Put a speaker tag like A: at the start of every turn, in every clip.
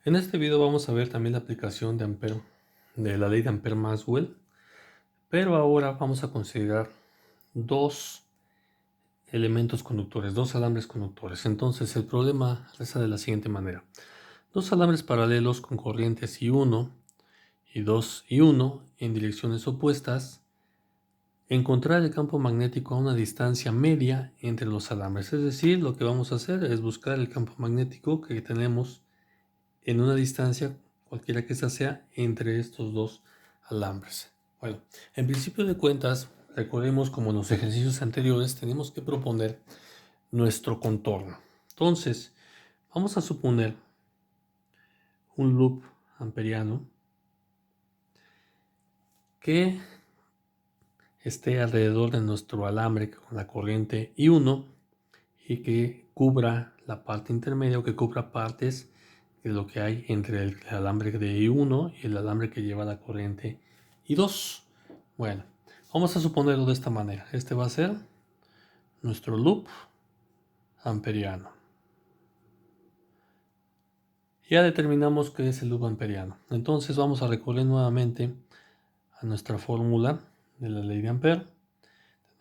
A: En este video vamos a ver también la aplicación de Ampere, de la ley de Ampere-Maxwell, pero ahora vamos a considerar dos elementos conductores, dos alambres conductores. Entonces el problema reza de la siguiente manera. Dos alambres paralelos con corrientes I1 y 2 y 1 en direcciones opuestas. Encontrar el campo magnético a una distancia media entre los alambres. Es decir, lo que vamos a hacer es buscar el campo magnético que tenemos en una distancia, cualquiera que ésta sea, entre estos dos alambres. Bueno, en principio de cuentas, recordemos como en los ejercicios anteriores, tenemos que proponer nuestro contorno. Entonces, vamos a suponer un loop amperiano que esté alrededor de nuestro alambre con la corriente I1 y que cubra la parte intermedia o que cubra partes de lo que hay entre el alambre de I1 y el alambre que lleva la corriente I2. Bueno, vamos a suponerlo de esta manera. Este va a ser nuestro loop amperiano. Ya determinamos qué es el loop amperiano. Entonces vamos a recurrir nuevamente a nuestra fórmula de la ley de Ampere.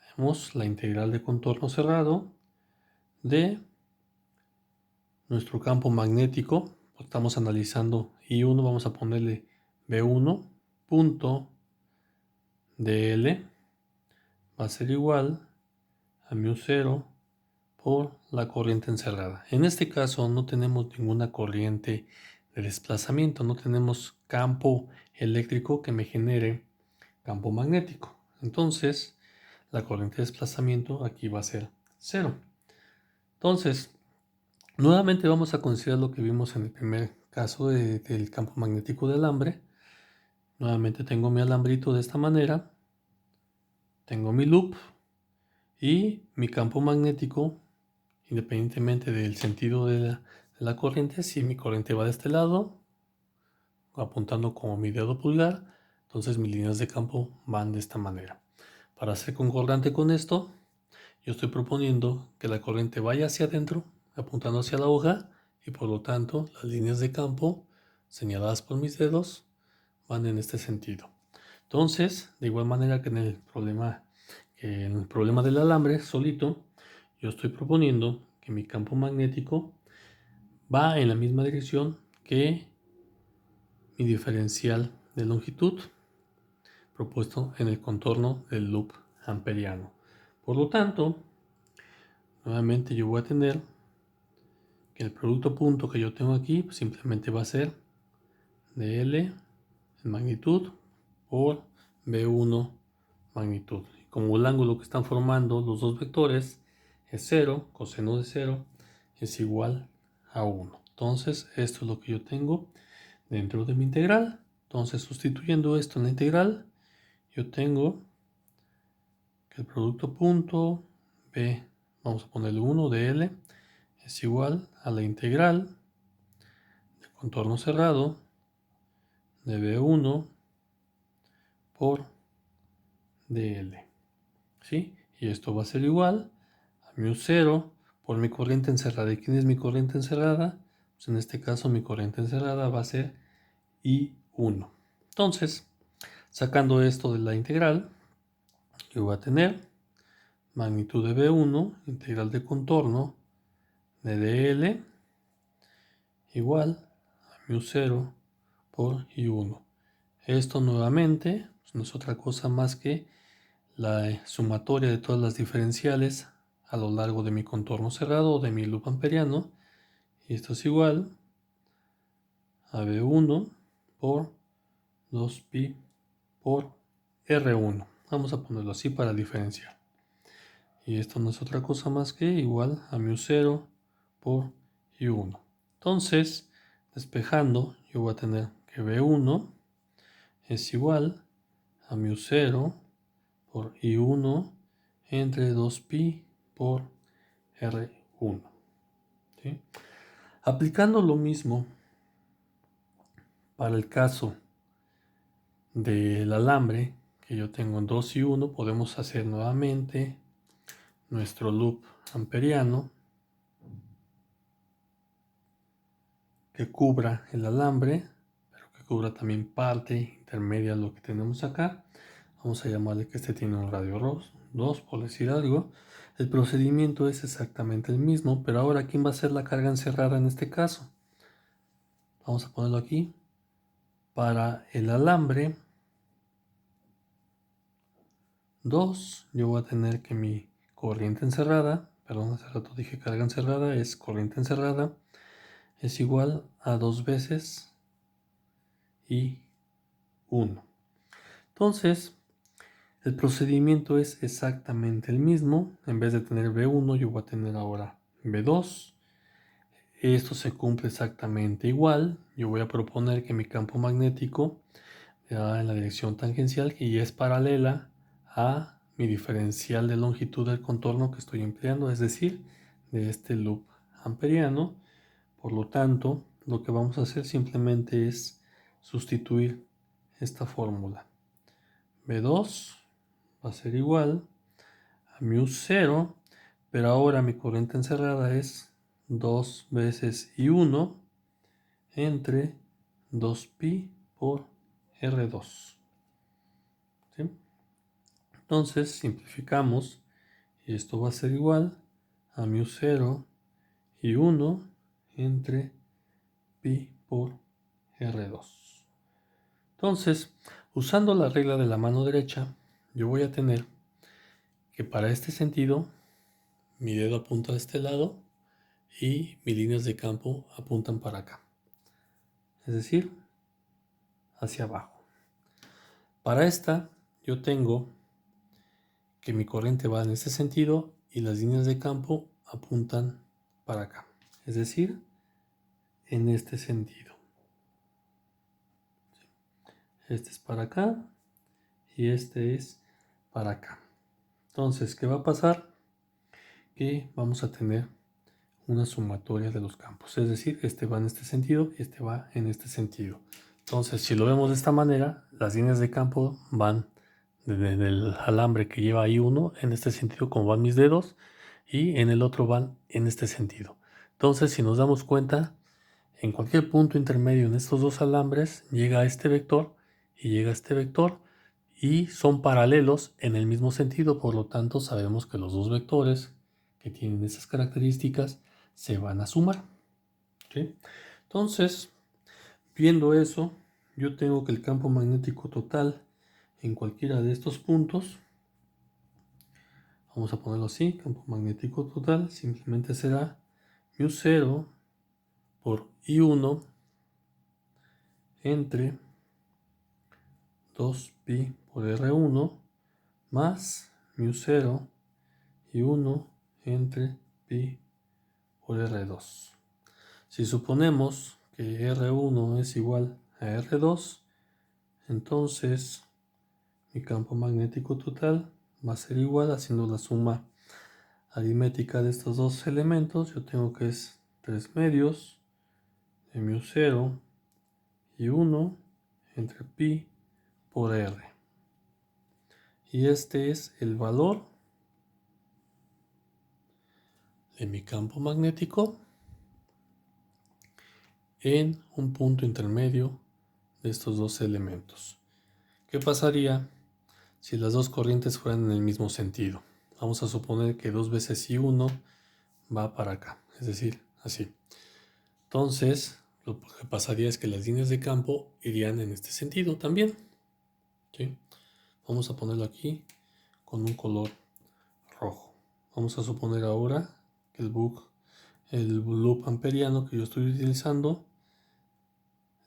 A: Tenemos la integral de contorno cerrado de nuestro campo magnético. Estamos analizando I1, vamos a ponerle B1 punto dl va a ser igual a μ0 por la corriente encerrada. En este caso no tenemos ninguna corriente de desplazamiento, no tenemos campo eléctrico que me genere campo magnético. Entonces la corriente de desplazamiento aquí va a ser 0. Entonces, nuevamente vamos a considerar lo que vimos en el primer caso del campo magnético del alambre. Nuevamente tengo mi alambrito de esta manera, tengo mi loop y mi campo magnético, independientemente del sentido de la corriente. Si mi corriente va de este lado, apuntando como mi dedo pulgar, entonces mis líneas de campo van de esta manera. Para ser concordante con esto, yo estoy proponiendo que la corriente vaya hacia adentro, apuntando hacia la hoja, y por lo tanto las líneas de campo señaladas por mis dedos van en este sentido. Entonces, de igual manera que en el problema del alambre solito, yo estoy proponiendo que mi campo magnético va en la misma dirección que mi diferencial de longitud propuesto en el contorno del loop amperiano. Por lo tanto, nuevamente yo voy a tener que el producto punto que yo tengo aquí pues simplemente va a ser dl en magnitud por b1 magnitud. Y como el ángulo que están formando los dos vectores es 0, coseno de 0 es igual a 1. Entonces esto es lo que yo tengo dentro de mi integral. Entonces sustituyendo esto en la integral, yo tengo que el producto punto b, vamos a ponerle 1 de l, es igual a la integral de contorno cerrado de b1 por dl. ¿Sí? Y esto va a ser igual a μ0 por mi corriente encerrada. ¿Y quién es mi corriente encerrada? Pues en este caso mi corriente encerrada va a ser I1. Entonces, sacando esto de la integral, yo voy a tener magnitud de B1, integral de contorno de dl, igual a μ0 por I1. Esto nuevamente pues no es otra cosa más que la sumatoria de todas las diferenciales a lo largo de mi contorno cerrado o de mi loop amperiano, y esto es igual a B1 por 2pi por R1. Vamos a ponerlo así para diferenciar. Y esto no es otra cosa más que igual a μ0 por I1. Entonces, despejando, yo voy a tener que B1 es igual a μ0 por I1 entre 2pi por R1. ¿Sí? Aplicando lo mismo para el caso del alambre que yo tengo en 2 y 1, podemos hacer nuevamente nuestro loop amperiano que cubra el alambre, pero que cubra también parte intermedia de lo que tenemos acá. Vamos a llamarle que este tiene un radio 2, por decir algo. El procedimiento es exactamente el mismo, pero ahora ¿quién va a ser la carga encerrada en este caso? Vamos a ponerlo aquí. Para el alambre 2, yo voy a tener que mi corriente encerrada, perdón, hace rato dije carga encerrada, es corriente encerrada, es igual a 2 veces y 1. Entonces, el procedimiento es exactamente el mismo. En vez de tener V1, yo voy a tener ahora V2. Esto se cumple exactamente igual. Yo voy a proponer que mi campo magnético va en la dirección tangencial y es paralela a mi diferencial de longitud del contorno que estoy empleando, es decir, de este loop amperiano. Por lo tanto, lo que vamos a hacer simplemente es sustituir esta fórmula. V2 va a ser igual a μ0, pero ahora mi corriente encerrada es 2 veces I1 entre 2pi por R2. ¿Sí? Entonces simplificamos y esto va a ser igual a μ0 y 1 entre pi por R2. Entonces, usando la regla de la mano derecha, yo voy a tener que para este sentido mi dedo apunta a este lado y mis líneas de campo apuntan para acá, es decir, hacia abajo. Para esta yo tengo que mi corriente va en este sentido y las líneas de campo apuntan para acá, es decir, en este sentido. Este es para acá y este es para acá. Entonces, ¿qué va a pasar? Que vamos a tener una sumatoria de los campos, es decir, este va en este sentido y este va en este sentido. Entonces, si lo vemos de esta manera, las líneas de campo van desde el alambre que lleva ahí uno en este sentido, como van mis dedos, y en el otro van en este sentido. Entonces, si nos damos cuenta, en cualquier punto intermedio en estos dos alambres llega a este vector y llega a este vector y son paralelos en el mismo sentido, por lo tanto sabemos que los dos vectores que tienen esas características se van a sumar. ¿Sí? Entonces, viendo eso, yo tengo que el campo magnético total en cualquiera de estos puntos, vamos a ponerlo así, campo magnético total simplemente será μ0 por I1 entre 2pi por R1 más μ0 y 1 entre pi por R2. Si suponemos que R1 es igual a R2, entonces mi campo magnético total va a ser igual, haciendo la suma aritmética de estos dos elementos, yo tengo que es 3 medios de μ0 y 1 entre pi por R. Y este es el valor de mi campo magnético en un punto intermedio de estos dos elementos. ¿Qué pasaría si las dos corrientes fueran en el mismo sentido? Vamos a suponer que 2 veces I1 va para acá, es decir, así. Entonces, lo que pasaría es que las líneas de campo irían en este sentido también. ¿Sí? Vamos a ponerlo aquí con un color rojo. Vamos a suponer ahora que el loop amperiano que yo estoy utilizando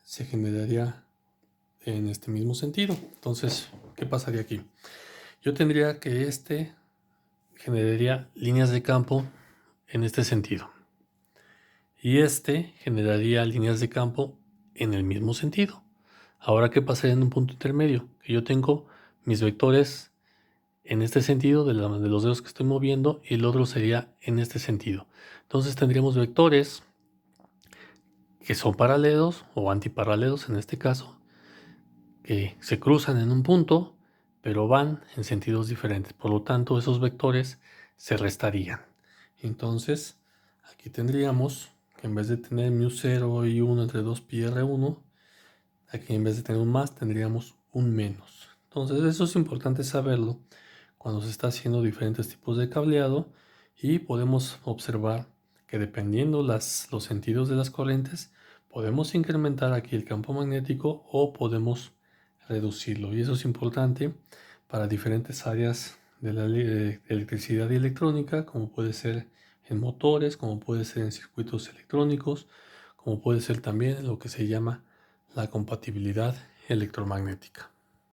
A: se generaría en este mismo sentido. Entonces, ¿qué pasaría aquí? Yo tendría que este generaría líneas de campo en este sentido. Y este generaría líneas de campo en el mismo sentido. Ahora, ¿qué pasaría en un punto intermedio? Que yo tengo mis vectores en este sentido de los dedos que estoy moviendo y el otro sería en este sentido. Entonces tendríamos vectores que son paralelos o antiparalelos en este caso, que se cruzan en un punto, pero van en sentidos diferentes. Por lo tanto, esos vectores se restarían. Entonces, aquí tendríamos que en vez de tener μ0 y 1 entre 2πr1, aquí en vez de tener un más tendríamos un menos. Entonces eso es importante saberlo cuando se está haciendo diferentes tipos de cableado, y podemos observar que dependiendo los sentidos de las corrientes podemos incrementar aquí el campo magnético o podemos reducirlo, y eso es importante para diferentes áreas de la electricidad y electrónica, como puede ser en motores, como puede ser en circuitos electrónicos, como puede ser también en lo que se llama la compatibilidad electromagnética.